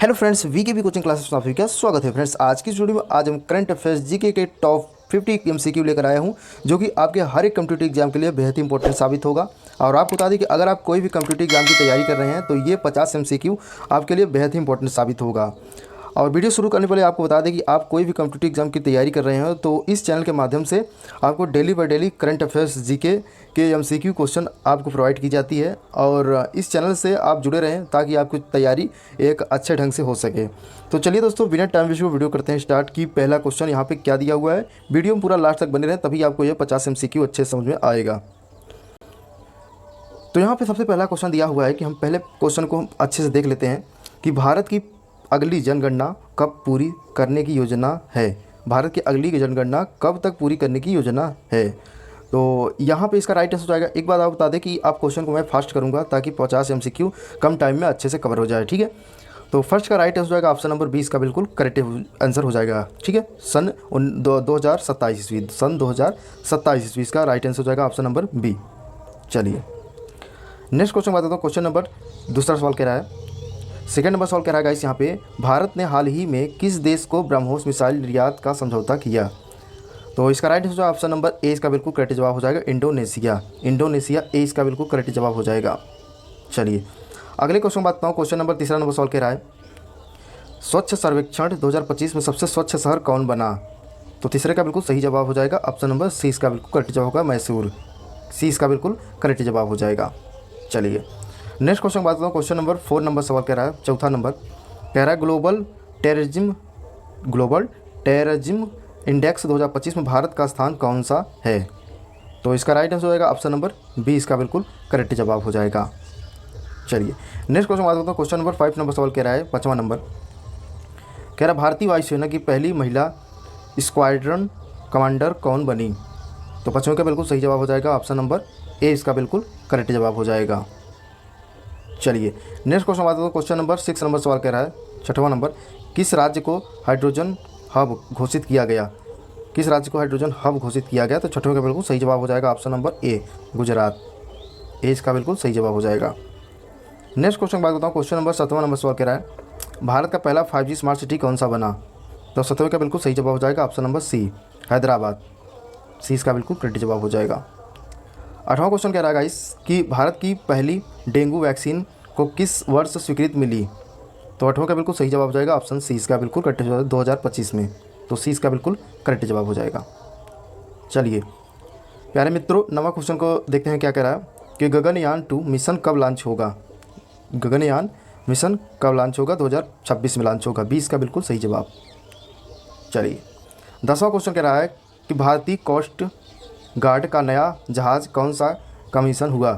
Hello friends, VKB coaching classes में आप सभी का स्वागत है। फ्रेंड्स, आज की इस वीडियो में आज हम करंट अफेयर्स जीके के टॉप 50 एमसीक्यू लेकर आया हूं, जो कि आपके हर एक कम्पिटिटिव एग्जाम के लिए बेहद इंपॉर्टेंट साबित होगा। और आपको बता दें कि अगर आप कोई भी कम्पिटिटिव एग्जाम की तैयारी कर रहे हैं तो ये 50 एमसीक्यू आपके लिए बेहद इंपॉर्टेंट साबित होगा। और वीडियो शुरू करने पहले आपको बता दें कि आप कोई भी कम्पिटिटिव एग्जाम की तैयारी कर रहे हैं तो इस चैनल के माध्यम से आपको daily by daily current affairs GK के एमसीक्यू क्वेश्चन आपको प्रोवाइड की जाती है। और इस चैनल से आप जुड़े रहें ताकि आपकी तैयारी एक अच्छे ढंग से हो सके। तो चलिए दोस्तों, बिना टाइम वेस्ट वीडियो करते हैं स्टार्ट। की पहला क्वेश्चन यहाँ पे क्या दिया हुआ है, वीडियो में पूरा लास्ट तक बने रहें, तभी आपको ये 50 एमसीक्यू अच्छे समझ में आएगा। तो यहाँ पे सबसे पहला क्वेश्चन दिया हुआ है कि हम पहले क्वेश्चन को अच्छे से देख लेते हैं कि भारत की अगली जनगणना कब पूरी करने की योजना है। भारत की अगली जनगणना कब तक पूरी करने की योजना है। तो यहाँ पे इसका राइट आंसर हो जाएगा। एक बात आप बता दें कि आप क्वेश्चन को मैं फास्ट करूँगा ताकि 50 एमसीक्यू कम टाइम में अच्छे से कवर हो जाए, ठीक है। तो फर्स्ट का राइट आंसर हो जाएगा ऑप्शन नंबर 20 का बिल्कुल करेक्ट आंसर हो जाएगा, ठीक है। सन 2027 ईस्वी, सन 2027 ईस्वी का राइट आंसर हो जाएगा ऑप्शन नंबर बी। चलिए नेक्स्ट क्वेश्चन बताता हूँ। क्वेश्चन नंबर दूसरा सवाल कह रहा है, सेकंड नंबर सवाल कह रहा है गाइस यहाँ पे, भारत ने हाल ही में किस देश को ब्रह्मोस मिसाइल निर्यात का समझौता किया। तो इसका right answer option number A इसका बिल्कुल करेक्ट जवाब हो जाएगा, इंडोनेशिया। इंडोनेशिया ए इसका बिल्कुल करेक्ट जवाब हो जाएगा। चलिए अगले क्वेश्चन बात करता हूँ। क्वेश्चन नंबर तीसरा नंबर सवाल कह रहा है, स्वच्छ सर्वेक्षण 2025 में सबसे स्वच्छ शहर कौन बना। तो तीसरे का बिल्कुल सही जवाब हो जाएगा ऑप्शन नंबर सी इसका बिल्कुल करेक्ट जवाब होगा, मैसूर। सी इसका बिल्कुल करेक्ट जवाब हो जाएगा। चलिए नेक्स्ट क्वेश्चन बात करता हूँ। क्वेश्चन नंबर 4 नंबर सवाल कह रहा है, चौथा नंबर कह रहा है, ग्लोबल टेररिज्म इंडेक्स 2025 में भारत का स्थान कौन सा है। तो इसका राइट आंसर हो जाएगा ऑप्शन नंबर बी इसका बिल्कुल करेक्ट जवाब हो जाएगा। चलिए नेक्स्ट क्वेश्चन बात करता हूँ। क्वेश्चन नंबर 5 नंबर सवाल कह रहा है, पाँचवा नंबर कह रहा है, भारतीय वायुसेना की पहली महिला स्क्वाड्रन कमांडर कौन बनी। तो पाँचवें का बिल्कुल सही जवाब हो जाएगा ऑप्शन नंबर ए इसका बिल्कुल करेक्ट जवाब हो जाएगा। चलिए नेक्स्ट क्वेश्चन बात करते हैं। क्वेश्चन नंबर 6 नंबर सवाल कह रहा है, छठवां नंबर, किस राज्य को हाइड्रोजन हब घोषित किया गया। किस राज्य को हाइड्रोजन हब घोषित किया गया। तो छठवें का बिल्कुल सही जवाब हो जाएगा ऑप्शन नंबर ए, गुजरात। ए इसका बिल्कुल सही जवाब हो जाएगा। नेक्स्ट क्वेश्चन बात करता हूँ। क्वेश्चन नंबर 7वां नंबर सवाल कह रहा है, भारत का पहला 5G स्मार्ट सिटी कौन सा बना। तो 7वें का बिल्कुल सही जवाब हो जाएगा ऑप्शन नंबर सी, हैदराबाद। सी इसका बिल्कुल करेक्ट जवाब हो जाएगा। 8वां क्वेश्चन कह रहा है गाइस कि भारत की पहली डेंगू वैक्सीन को किस वर्ष स्वीकृति मिली। तो 8वां का बिल्कुल सही जवाब हो जाएगा ऑप्शन सी इसका बिल्कुल करेक्ट जवाब 2025 में। तो सी इसका बिल्कुल करेक्ट जवाब हो जाएगा। चलिए प्यारे मित्रों, 9वां क्वेश्चन को देखते हैं क्या कह रहा है कि गगनयान 2 मिशन कब लॉन्च होगा। गगनयान मिशन कब लॉन्च होगा। 2026 में लॉन्च होगा, 20 का बिल्कुल सही जवाब। चलिए 10वां क्वेश्चन कह रहा है कि भारतीय कोस्ट गार्ड का नया जहाज़ कौन सा कमीशन हुआ।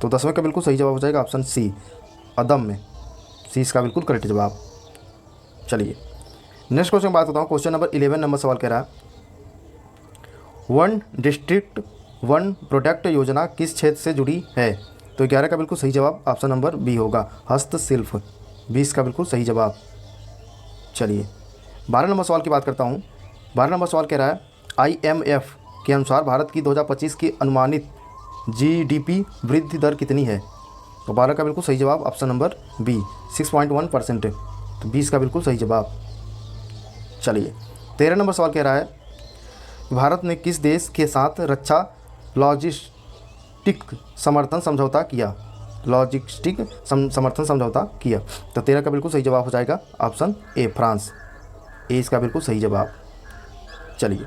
तो 10वें का बिल्कुल सही जवाब हो जाएगा ऑप्शन सी, अदम्य। सी इसका बिल्कुल करेक्ट जवाब। चलिए नेक्स्ट क्वेश्चन बात करता हूँ। क्वेश्चन नंबर 11 नंबर सवाल कह रहा है, वन डिस्ट्रिक्ट वन प्रोडक्ट योजना किस क्षेत्र से जुड़ी है। तो 11 का बिल्कुल सही जवाब ऑप्शन नंबर बी होगा, हस्तशिल्प। 20 का बिल्कुल सही जवाब। चलिए 12 नंबर सवाल की बात करता हूँ। 12 नंबर सवाल कह रहा है, IMF के अनुसार भारत की 2025 की अनुमानित GDP वृद्धि दर कितनी है। तो 12 का बिल्कुल सही जवाब ऑप्शन नंबर बी, 6.1%। तो 20 का बिल्कुल सही जवाब। चलिए 13 नंबर सवाल कह रहा है, भारत ने किस देश के साथ रक्षा लॉजिस्टिक समर्थन समझौता किया। लॉजिस्टिक समर्थन समझौता किया। तो 13 का बिल्कुल सही जवाब हो जाएगा ऑप्शन ए, फ्रांस। ए इसका बिल्कुल सही जवाब। चलिए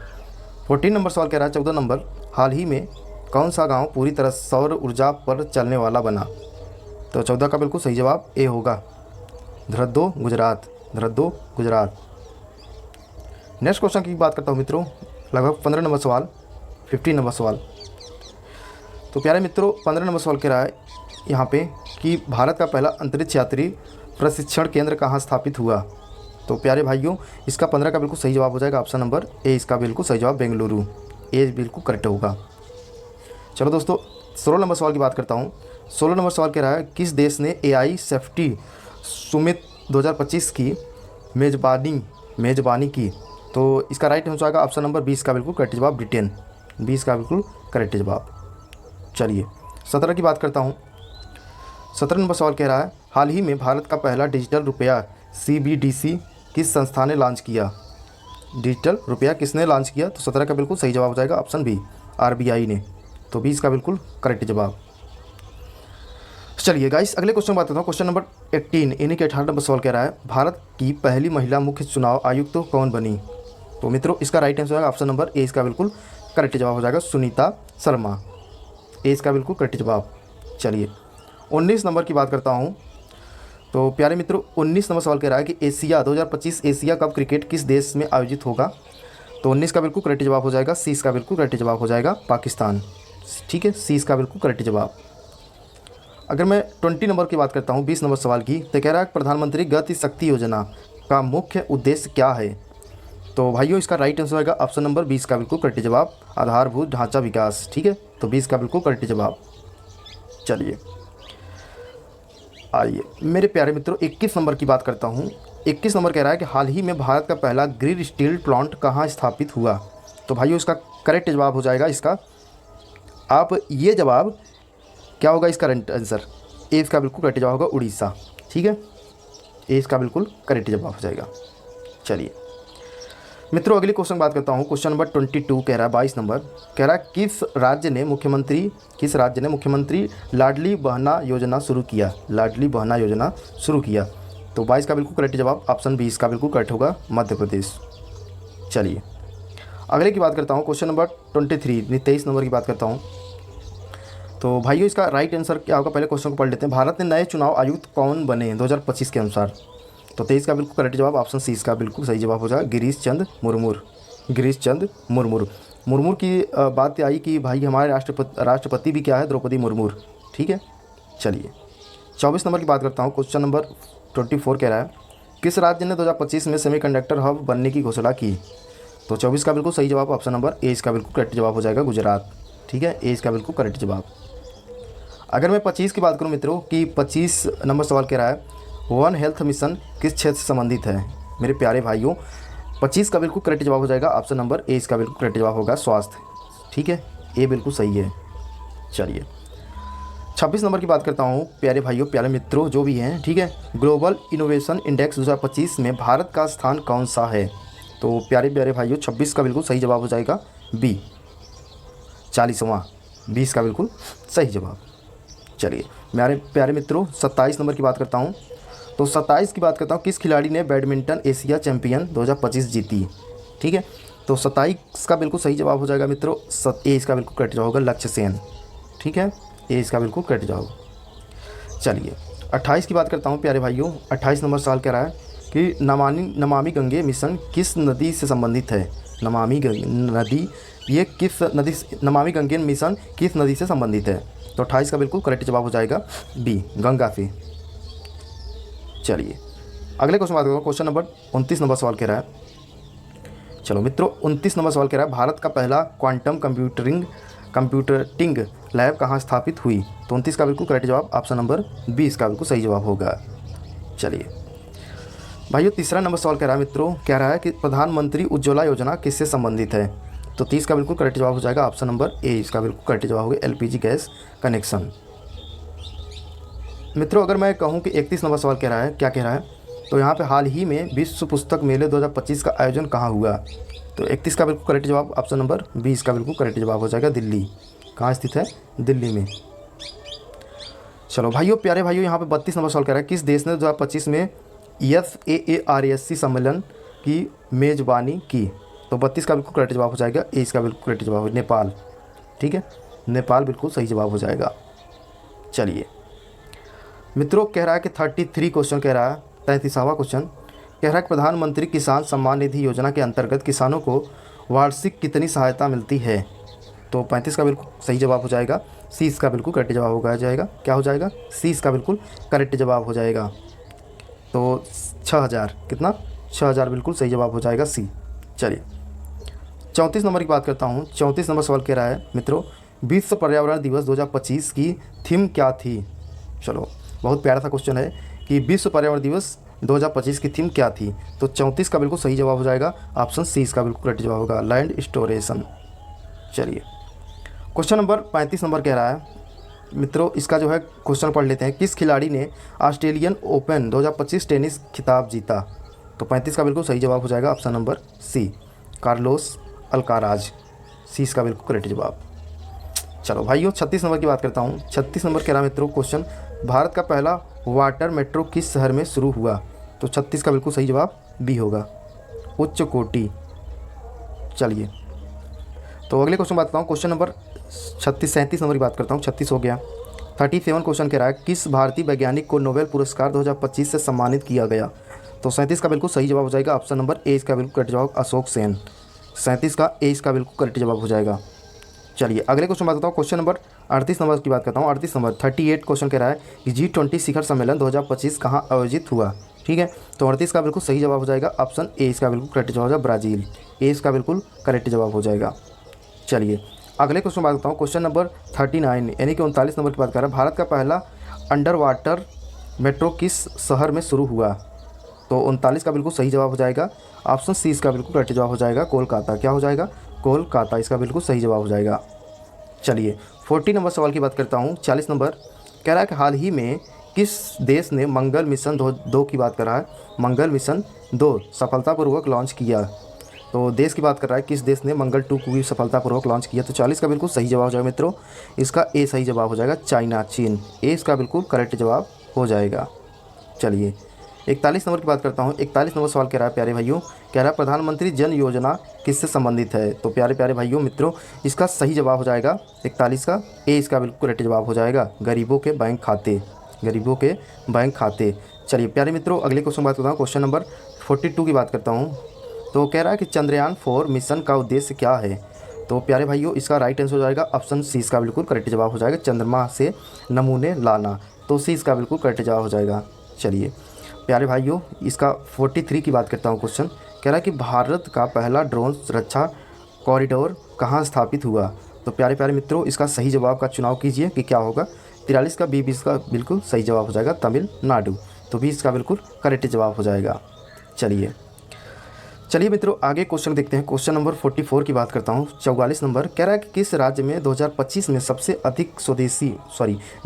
14 नंबर सवाल कह रहा है, 14 नंबर, हाल ही में कौन सा गांव पूरी तरह सौर ऊर्जा पर चलने वाला बना। तो 14 का बिल्कुल सही जवाब ए होगा, धरहद्दो, गुजरात। धरहद्दो, गुजरात। नेक्स्ट क्वेश्चन की बात करता हूँ मित्रों, लगभग 15 नंबर सवाल, 15 नंबर सवाल। तो प्यारे मित्रों 15 नंबर सवाल कह रहा है यहाँ पे कि भारत का पहला अंतरिक्ष यात्री प्रशिक्षण केंद्र कहाँ स्थापित हुआ। तो प्यारे भाइयों इसका 15 का बिल्कुल सही जवाब हो जाएगा ऑप्शन नंबर ए इसका बिल्कुल सही जवाब, बेंगलुरु। ए बिल्कुल करेक्ट होगा। चलो दोस्तों 16 नंबर सवाल की बात करता हूँ। 16 नंबर सवाल कह रहा है, किस देश ने AI सेफ्टी सुमित 2025 की मेजबानी की। तो इसका राइट आंसर आएगा ऑप्शन नंबर 20 का बिल्कुल करेक्ट जवाब, ब्रिटेन। 20 का बिल्कुल करेक्ट जवाब। चलिए 17 की बात करता हूँ। 17 नंबर सवाल कह रहा है, हाल ही में भारत का पहला डिजिटल रुपया CBDC किस संस्था ने लॉन्च किया? डिजिटल रुपया किसने लॉन्च किया? तो 17 का बिल्कुल सही जवाब हो जाएगा ऑप्शन बी, RBI ने। तो 20 का बिल्कुल करेक्ट जवाब। चलिए गाइस, अगले क्वेश्चन बात करता हूँ। क्वेश्चन नंबर 18 इन्हीं के 18 नंबर सवाल कह रहा है, भारत की पहली महिला मुख्य चुनाव आयुक्त तो कौन बनी? तो मित्रों इसका राइट आंसर होगा ऑप्शन नंबर ए, इसका बिल्कुल करेक्ट जवाब हो जाएगा सुनीता शर्मा। ए इसका बिल्कुल करेक्ट जवाब। चलिए 19 नंबर की बात करता हूँ। तो प्यारे मित्रों 19 नंबर सवाल कह रहा है कि एशिया 2025 एशिया कप क्रिकेट किस देश में आयोजित होगा? तो 19 का बिल्कुल करेक्ट जवाब हो जाएगा सी, इसका बिल्कुल करेक्ट जवाब हो जाएगा पाकिस्तान। ठीक है, सी इसका बिल्कुल करेक्ट जवाब। अगर मैं 20 नंबर की बात करता हूँ, 20 नंबर सवाल की, तो कह रहा है प्रधानमंत्री गति शक्ति योजना का मुख्य उद्देश्य क्या है? तो भाइयों इसका राइट आंसर होगा ऑप्शन नंबर 20 का बिल्कुल करेक्ट जवाब, आधारभूत ढांचा विकास। ठीक है, तो 20 का बिल्कुल करेक्ट जवाब। चलिए आइए मेरे प्यारे मित्रों 21 नंबर की बात करता हूँ। 21 नंबर कह रहा है कि हाल ही में भारत का पहला ग्रिड स्टील प्लांट कहाँ स्थापित हुआ? तो भाइयों इसका करेक्ट जवाब हो जाएगा इसका, आप ये जवाब क्या होगा इसका करेक्ट आंसर? ए इसका बिल्कुल करेक्ट जवाब होगा उड़ीसा। ठीक है, ए इसका बिल्कुल करेक्ट जवाब हो जाएगा। चलिए मित्रों अगली क्वेश्चन बात करता हूँ। क्वेश्चन नंबर 22 कह रहा है, 22 नंबर कह रहा है किस राज्य ने मुख्यमंत्री लाडली बहना योजना शुरू किया? लाडली बहना योजना शुरू किया। तो 22 का बिल्कुल करेक्ट जवाब ऑप्शन 20 का बिल्कुल करेक्ट होगा मध्य प्रदेश। चलिए अगले की बात करता हूँ। क्वेश्चन नंबर 23 23 नंबर की बात करता हूँ। तो भाइयों इसका राइट आंसर क्या होगा? पहले क्वेश्चन को पढ़ लेते हैं। भारत में नए चुनाव आयुक्त कौन बने 2025 के अनुसार? तो 23 का बिल्कुल करेक्ट जवाब ऑप्शन सी इसका बिल्कुल सही जवाब हो जाएगा गिरीश चंद मुर्मू की बात आई कि भाई हमारे राष्ट्रपति भी क्या है? द्रौपदी मुर्मू। ठीक है, चलिए 24 नंबर की बात करता हूँ। क्वेश्चन नंबर 24 कह रहा है किस राज्य ने 2025 में सेमीकंडक्टर हब बनने की घोषणा की? तो 24 का बिल्कुल सही जवाब ऑप्शन नंबर ए इसका बिल्कुल करेक्ट जवाब हो जाएगा गुजरात। ठीक है, ए इसका बिल्कुल करेक्ट जवाब। अगर मैं 25 की बात करूं मित्रों कि 25 नंबर सवाल कह रहा है वन हेल्थ मिशन किस क्षेत्र से संबंधित है? मेरे प्यारे भाइयों 25 का बिल्कुल करेक्ट जवाब हो जाएगा ऑप्शन नंबर ए, इसका बिल्कुल करेक्ट जवाब होगा स्वास्थ्य। ठीक है, ए बिल्कुल सही है। चलिए 26 नंबर की बात करता हूँ। प्यारे भाइयों प्यारे मित्रों जो भी हैं, ठीक है, ग्लोबल इनोवेशन इंडेक्स 2025 में भारत का स्थान कौन सा है? तो प्यारे प्यारे भाइयों 26 का बिल्कुल सही जवाब हो जाएगा बी, 40वां। 20 का बिल्कुल सही जवाब। चलिए मेरे प्यारे मित्रों 27 नंबर की बात करता हूँ। तो 27 की बात करता हूँ, किस खिलाड़ी ने बैडमिंटन एशिया चैंपियन 2025 जीती? ठीक है, तो 27 का बिल्कुल सही जवाब हो जाएगा मित्रों ए इसका बिल्कुल करेक्ट जवाब होगा लक्ष्य सेन। ठीक है, ए इसका बिल्कुल करेक्ट जवाब। चलिए 28 की बात करता हूँ प्यारे भाइयों। 28 नंबर सवाल कह रहा है कि नमामि गंगे मिशन किस नदी से संबंधित है? नमामि गंगे मिशन किस नदी से संबंधित है? तो 28 का बिल्कुल करेक्ट जवाब हो जाएगा बी, गंगा से। चलिए अगले क्वेश्चन बात करता हूँ। क्वेश्चन नंबर 29 नंबर सवाल कह रहा है, चलो मित्रों 29 नंबर सवाल कह रहा है भारत का पहला क्वांटम कंप्यूटिंग लैब कहाँ स्थापित हुई? तो 29 का बिल्कुल करेक्ट जवाब ऑप्शन नंबर 20 का बिल्कुल सही जवाब होगा। चलिए भाइयों तीसरा नंबर सवाल कह रहा है मित्रों, कह रहा है कि प्रधानमंत्री उज्ज्वला योजना किससे संबंधित है? तो 30 का बिल्कुल करेक्ट जवाब हो जाएगा ऑप्शन नंबर ए, इसका बिल्कुल करेक्ट जवाब होगा LPG गैस कनेक्शन। मित्रों अगर मैं कहूं कि 31 नंबर सवाल कह रहा है, क्या कह रहा है? तो यहाँ पे हाल ही में विश्व पुस्तक मेले 2025 का आयोजन कहाँ हुआ? तो 31 का बिल्कुल करेक्ट जवाब ऑप्शन नंबर 20 का बिल्कुल करेक्ट जवाब हो जाएगा दिल्ली। कहाँ स्थित है? दिल्ली में। चलो भाइयों प्यारे भाइयों यहाँ पे 32 नंबर सवाल कह रहा है, किस देश ने 2025 में FAARSC सम्मेलन की मेज़बानी की? तो 32 का बिल्कुल करेक्ट जवाब हो जाएगा ए, इसका बिल्कुल करेक्ट जवाब हो नेपाल। ठीक है, नेपाल बिल्कुल सही जवाब हो जाएगा। चलिए मित्रों कह रहा है कि 33 क्वेश्चन कह रहा है, 33वां क्वेश्चन कह रहा है प्रधानमंत्री किसान सम्मान निधि योजना के अंतर्गत किसानों को वार्षिक कितनी सहायता मिलती है? तो 35 का बिल्कुल सही जवाब हो जाएगा सी, इसका बिल्कुल करेक्ट जवाब होगा जाएगा क्या हो जाएगा सी, इसका बिल्कुल करेक्ट जवाब हो जाएगा। तो 6000 कितना? 6000 बिल्कुल सही जवाब हो जाएगा सी। चलिए 34 नंबर की बात करता हूँ। 34 नंबर सवाल कह रहा है मित्रों विश्व पर्यावरण दिवस 2025 की थीम क्या थी? चलो बहुत प्यारा सा क्वेश्चन है कि विश्व पर्यावरण दिवस 2025 की थीम क्या थी? तो 34 का बिल्कुल सही जवाब हो जाएगा ऑप्शन सी, इसका बिल्कुल करेक्ट जवाब होगा लैंड स्टोरेशन। चलिए क्वेश्चन नंबर 35 नंबर कह रहा है मित्रों इसका जो है क्वेश्चन पढ़ लेते हैं। किस खिलाड़ी ने ऑस्ट्रेलियन ओपन 2025 टेनिस खिताब जीता? तो 35 का बिल्कुल सही जवाब हो जाएगा option number C, Carlos Alcaraz. C इसका बिल्कुल करेक्ट जवाब। चलो भाइयों 36 नंबर की बात करता हूँ। 36 नंबर कह रहा मित्रों क्वेश्चन, भारत का पहला वाटर मेट्रो किस शहर में शुरू हुआ? तो 36 का बिल्कुल सही जवाब बी होगा, उच्च कोटि। चलिए तो अगले क्वेश्चन बात करता हूँ। क्वेश्चन नंबर 37 नंबर की बात करता हूँ। 36 हो गया। 37 क्वेश्चन कह रहा है, किस भारतीय वैज्ञानिक को नोबेल पुरस्कार 2025 से सम्मानित किया गया? तो 37 का बिल्कुल सही जवाब हो जाएगा ऑप्शन नंबर ए इसका बिल्कुल करेक्ट जवाब, अशोक सेन। 37 का ए इसका बिल्कुल करेक्ट जवाब हो जाएगा। चलिए अगले क्वेश्चन बात करता हूँ। क्वेश्चन नंबर 38 नंबर की बात करता हूँ। 38 नंबर 38 क्वेश्चन कह रहा है कि G20 शिखर सम्मेलन 2025 कहाँ आयोजित हुआ? ठीक है, तो 38 का बिल्कुल सही जवाब हो जाएगा ऑप्शन ए इसका बिल्कुल करेक्ट जवाब हो जाएगा, ब्राज़ील। ए इसका बिल्कुल करेक्ट जवाब हो जाएगा। चलिए अगले क्वेश्चन बात करता हूँ। क्वेश्चन नंबर 39 यानी कि 39 नंबर की बात कर रहा है, भारत का पहला अंडर वाटर मेट्रो किस शहर में शुरू हुआ? तो 39 का बिल्कुल सही जवाब हो जाएगा ऑप्शन सी इसका बिल्कुल करेक्ट जवाब हो जाएगा, कोलकाता। क्या हो जाएगा? कोलकाता इसका बिल्कुल सही जवाब हो जाएगा। चलिए 40 नंबर सवाल की बात करता हूँ। 40 नंबर कह रहा है कि हाल ही में किस देश ने मंगल मिशन 2 की बात कर रहा है, मंगल मिशन 2 सफलतापूर्वक लॉन्च किया? तो देश की बात कर रहा है, किस देश ने मंगल 2 को भी सफलतापूर्वक लॉन्च किया? तो 40 का बिल्कुल सही जवाब हो जाएगा मित्रों, इसका ए सही जवाब हो जाएगा, चाइना, चीन। ए इसका बिल्कुल करेक्ट जवाब हो जाएगा। चलिए 41 नंबर की बात करता हूँ। 41 नंबर सवाल कह रहा है प्यारे भाइयों, कह रहा है प्रधानमंत्री जन योजना किससे संबंधित है? तो प्यारे प्यारे भाइयों मित्रों इसका सही जवाब हो जाएगा 41 का ए इसका बिल्कुल करेक्ट जवाब हो जाएगा, गरीबों के बैंक खाते, गरीबों के बैंक खाते। चलिए प्यारे मित्रों अगले क्वेश्चन बात करता हूँ। क्वेश्चन नंबर 42 की बात करता हूँ। तो कह रहा है कि चंद्रयान 4 मिशन का उद्देश्य क्या है? तो प्यारे भाइयों इसका राइट आंसर हो जाएगा ऑप्शन सी इसका बिल्कुल करेक्ट जवाब हो जाएगा, चंद्रमा से नमूने लाना। तो सी इसका बिल्कुल करेक्ट जवाब हो जाएगा। चलिए प्यारे भाइयों इसका 43 की बात करता हूँ। क्वेश्चन कह रहा है कि भारत का पहला ड्रोन सुरक्षा कॉरिडोर कहाँ स्थापित हुआ? तो प्यारे प्यारे मित्रों इसका सही जवाब का चुनाव कीजिए कि क्या होगा। 43 का बी 20 का बिल्कुल सही जवाब हो जाएगा, तमिलनाडु। तो 20 का बिल्कुल करेक्ट जवाब हो जाएगा। चलिए मित्रों आगे क्वेश्चन देखते हैं। क्वेश्चन नंबर 44 की बात करता हूँ। 44 नंबर कह रहा है कि किस राज्य में 2025 में सबसे अधिक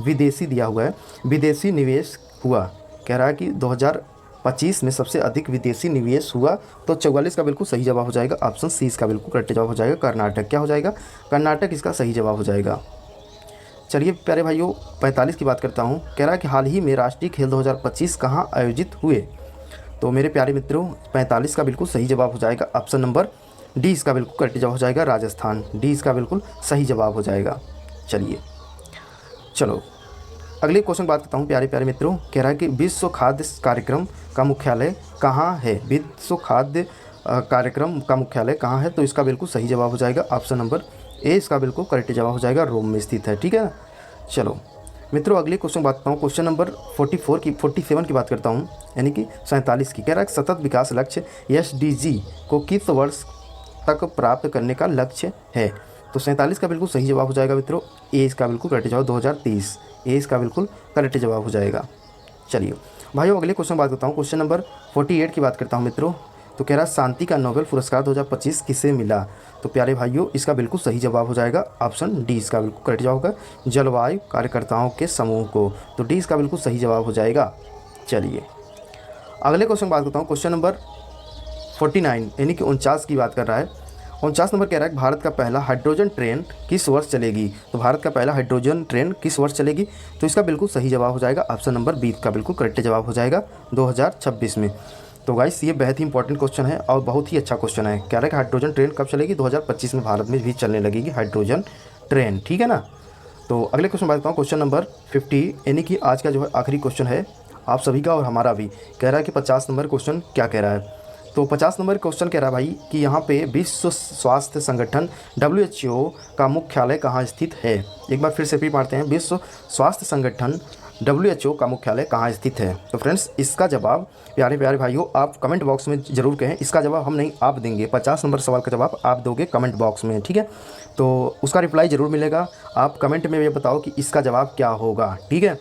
विदेशी दिया हुआ है, विदेशी निवेश हुआ? कह रहा है कि 2025 में सबसे अधिक विदेशी निवेश हुआ। तो 44 का बिल्कुल सही जवाब हो जाएगा ऑप्शन सी इसका बिल्कुल करेक्ट जवाब हो जाएगा, कर्नाटक। क्या हो जाएगा? कर्नाटक इसका सही जवाब हो जाएगा। चलिए प्यारे भाइयों 45 की बात करता हूँ। कह रहा है कि हाल ही में राष्ट्रीय खेल 2025 कहाँ आयोजित हुए? तो मेरे प्यारे मित्रों 45 का बिल्कुल सही जवाब हो जाएगा ऑप्शन नंबर डी इसका बिल्कुल करेक्ट जवाब हो जाएगा, राजस्थान। डी इसका बिल्कुल सही जवाब हो जाएगा। चलो अगले क्वेश्चन बात करता हूँ प्यारे प्यारे मित्रों। कह रहा है कि विश्व खाद्य कार्यक्रम का मुख्यालय कहाँ है? विश्व खाद्य कार्यक्रम का मुख्यालय कहाँ है? तो इसका बिल्कुल सही जवाब हो जाएगा ऑप्शन नंबर ए इसका बिल्कुल करेक्ट जवाब हो जाएगा, रोम में स्थित है। ठीक है ना। चलो मित्रों अगले क्वेश्चन बात करता हूँ। क्वेश्चन नंबर 47 की बात करता हूँ यानी कि 47 की। कह रहा है सतत विकास लक्ष्य SDG को किस वर्ष तक प्राप्त करने का लक्ष्य है? तो 47 का बिल्कुल सही जवाब हो जाएगा मित्रों, ए इसका बिल्कुल करेक्ट जवाब 2030। ए इसका बिल्कुल करेक्ट जवाब हो जाएगा। चलिए भाइयों अगले क्वेश्चन बात करता हूँ। क्वेश्चन नंबर 48 की बात करता हूँ मित्रों। तो कह रहा है शांति का नोबेल पुरस्कार 2025 किसे मिला? तो प्यारे भाइयों इसका बिल्कुल सही जवाब हो जाएगा ऑप्शन डी इसका बिल्कुल करेक्ट जवाब होगा, जलवायु कार्यकर्ताओं के समूह को। तो डी इसका बिल्कुल सही जवाब हो जाएगा। चलिए अगले क्वेश्चन बात करता हूँ। क्वेश्चन नंबर 49 यानी कि 49 की बात कर रहा है। 49 नंबर कह रहा है भारत का पहला हाइड्रोजन ट्रेन किस वर्ष चलेगी? तो भारत का पहला हाइड्रोजन ट्रेन किस वर्ष चलेगी? तो इसका बिल्कुल सही जवाब हो जाएगा ऑप्शन नंबर बी का बिल्कुल करेक्ट जवाब हो जाएगा 2026 में। तो गाइस ये बहुत ही इंपॉर्टेंट क्वेश्चन है और बहुत ही अच्छा क्वेश्चन है। कह रहा है कि हाइड्रोजन ट्रेन कब चलेगी? 2025 में भारत में भी चलने लगेगी हाइड्रोजन ट्रेन। ठीक है ना। तो अगले क्वेश्चन बात करता हूँ। क्वेश्चन नंबर 50 यानी कि आज का जो है आखिरी क्वेश्चन है आप सभी का और हमारा भी। कह रहा है कि 50 नंबर क्वेश्चन क्या कह रहा है? तो 50 नंबर क्वेश्चन कह रहा है भाई कि यहाँ पे विश्व स्वास्थ्य संगठन WHO का मुख्यालय कहाँ स्थित है? एक बार फिर से रिपीट मारते हैं, विश्व स्वास्थ्य संगठन WHO का मुख्यालय कहाँ स्थित है? तो फ्रेंड्स इसका जवाब प्यारे प्यारे भाइयों आप कमेंट बॉक्स में ज़रूर कहें। इसका जवाब हम नहीं आप देंगे, 50 नंबर सवाल का जवाब आप दोगे कमेंट बॉक्स में। ठीक है, तो उसका रिप्लाई ज़रूर मिलेगा। आप कमेंट में ये बताओ कि इसका जवाब क्या होगा। ठीक है,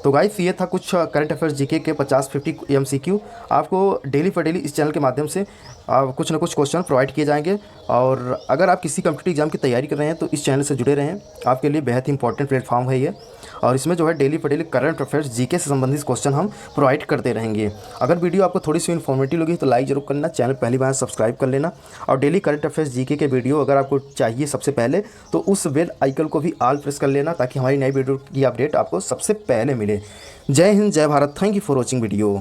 तो गाइस ये था कुछ करंट अफेयर्स जीके के 50-50 एमसीक्यू। आपको डेली फॉर डेली इस चैनल के माध्यम से कुछ ना कुछ क्वेश्चन प्रोवाइड किए जाएंगे। और अगर आप किसी कम्पिटिटिव एग्जाम की तैयारी कर रहे हैं तो इस चैनल से जुड़े रहें, आपके लिए बेहद ही इंपॉर्टेंट प्लेटफॉर्म है ये। और इसमें जो है daily for daily current affairs GK से संबंधित क्वेश्चन हम प्रोवाइड करते रहेंगे। अगर वीडियो आपको थोड़ी सी इन्फॉर्मेटिव लगी तो लाइक जरूर करना, चैनल पहली बार सब्सक्राइब कर लेना। और डेली करंट अफेयर्स जीके के वीडियो अगर आपको चाहिए सबसे पहले तो उस बेल आइकन को भी ऑल प्रेस कर लेना, ताकि हमारी नई वीडियो की अपडेट आपको सबसे पहले मिले। जय हिंद, जय Bharat. Thank you for watching video.